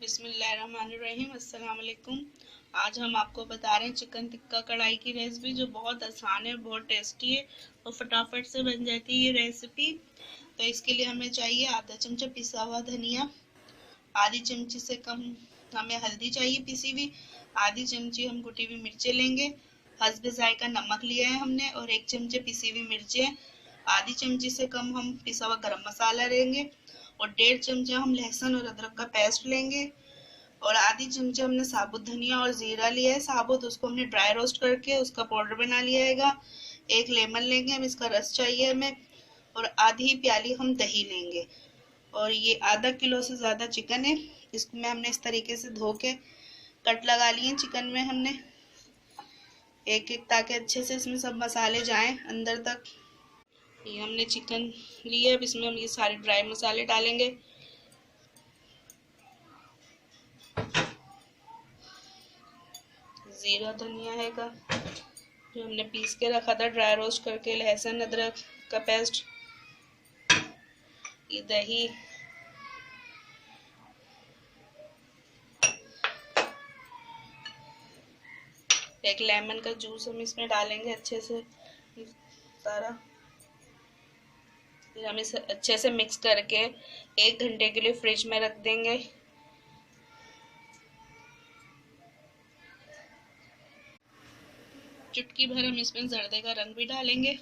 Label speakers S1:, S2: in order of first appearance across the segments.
S1: बिस्मिल्लाहिर्रहमानिर्रहीम। अस्सलाम वालेकुम। आज हम आपको बता रहे हैं चिकन टिक्का कढ़ाई की रेसिपी, जो बहुत आसान है, बहुत टेस्टी है और फटाफट से बन जाती है ये रेसिपी। तो इसके लिए हमें चाहिए आधा चमचा पिसा हुआ धनिया, आधी चमची से कम हमें हल्दी चाहिए पिसी हुई, आधी चमची हम कुटी हुई मिर्चें लेंगे, हस्ब जायका नमक लिया है हमने और 1 चमचे पिसी हुई मिर्चें, आधी चमची से कम हम पिसा हुआ गरम मसाला लेंगे और 1.5 चमचा हम लहसुन और अदरक का पेस्ट लेंगे और आधी चमचा हमने साबुत धनिया और जीरा लिया है साबुत, उसको हमने ड्राई रोस्ट करके उसका पाउडर बना लिया है। 1 लेमन लेंगे हम, इसका रस चाहिए हमें, और आधी प्याली हम दही लेंगे। और ये आधा किलो से ज़्यादा चिकन है, इसको मैं हमने इस तरीके से धो के कट लगा लिए चिकन में हमने एक एक, ताकि अच्छे से इसमें सब मसाले जाएं अंदर तक। ये हमने चिकन लिया है, अब इसमें हम ये सारे ड्राई मसाले डालेंगे। जीरा धनिया है का जो हमने पीस के रखा था ड्राई रोस्ट करके, लहसुन अदरक का पेस्ट, ये दही, एक लेमन का जूस हम इसमें डालेंगे अच्छे से सारा। फिर हम इसे अच्छे से मिक्स करके 1 घंटे के लिए फ्रिज में रख देंगे। चुटकी भर हम इसमें जर्दे का रंग भी डालेंगे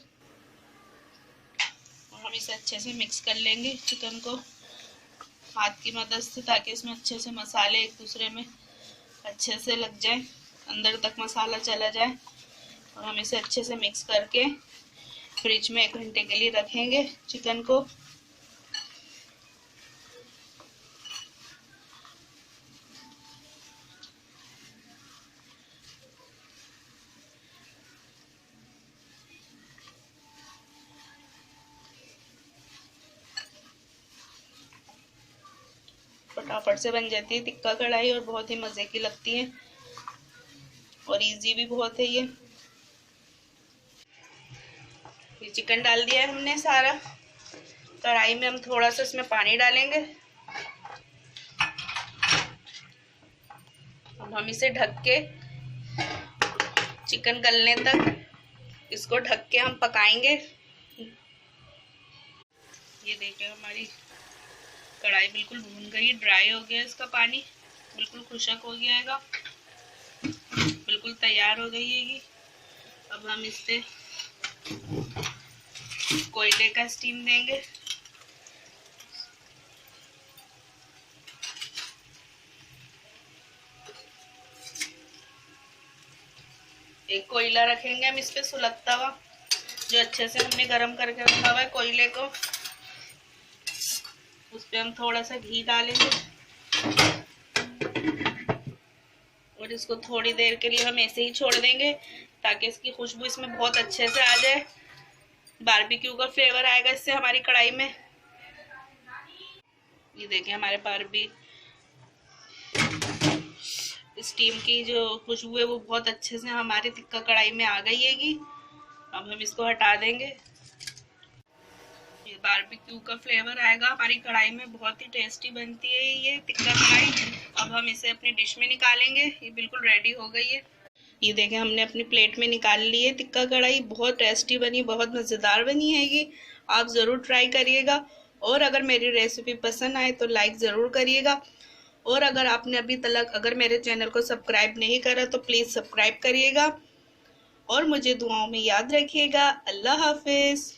S1: और हम इसे अच्छे से मिक्स कर लेंगे चिकन को हाथ की मदद से, ताकि इसमें अच्छे से मसाले एक दूसरे में अच्छे से लग जाए, अंदर तक मसाला चला जाए। और हम इसे अच्छे से मिक्स करके फ्रिज में 1 घंटे के लिए रखेंगे चिकन को। फटाफट से बन जाती है टिक्का कढ़ाई और बहुत ही मज़े की लगती है और इजी भी बहुत है। ये चिकन डाल दिया है हमने सारा कढ़ाई में। हम थोड़ा सा इसमें पानी डालेंगे। अब हम इसे ढक के चिकन गलने तक इसको ढक के हम पकाएंगे। ये देखिए हमारी कढ़ाई बिल्कुल भून गई, ड्राई हो गया, इसका पानी बिल्कुल खुशक हो गया है, बिल्कुल तैयार हो गई है। अब हम इससे कोयले का स्टीम देंगे। एक कोयला रखेंगे हम इस पे सुलगता हुआ, जो अच्छे से हमने गरम करके रखा हुआ है कोयले को। उस पे हम थोड़ा सा घी डालेंगे और इसको थोड़ी देर के लिए हम ऐसे ही छोड़ देंगे, ताकि इसकी खुशबू इसमें बहुत अच्छे से आ जाए। बारबेक्यू का फ्लेवर आएगा इससे हमारी कढ़ाई में। ये देखें हमारे बारबी स्टीम की जो खुशबू है वो बहुत अच्छे से हमारी टिक्का कढ़ाई में आ गई है। अब हम इसको हटा देंगे। ये बारबेक्यू का फ्लेवर आएगा हमारी कढ़ाई में, बहुत ही टेस्टी बनती है ये टिक्का कढ़ाई। अब हम इसे अपनी डिश में निकालेंगे। ये बिल्कुल रेडी हो गई है। ये देखें हमने अपनी प्लेट में निकाल ली है टिक्का कढ़ाई। बहुत टेस्टी बनी, बहुत मज़ेदार बनी है ये। आप ज़रूर ट्राई करिएगा और अगर मेरी रेसिपी पसंद आए तो लाइक ज़रूर करिएगा। और अगर आपने अभी तक अगर मेरे चैनल को सब्सक्राइब नहीं करा तो प्लीज़ सब्सक्राइब करिएगा और मुझे दुआओं में याद रखिएगा। अल्लाह हाफिज़।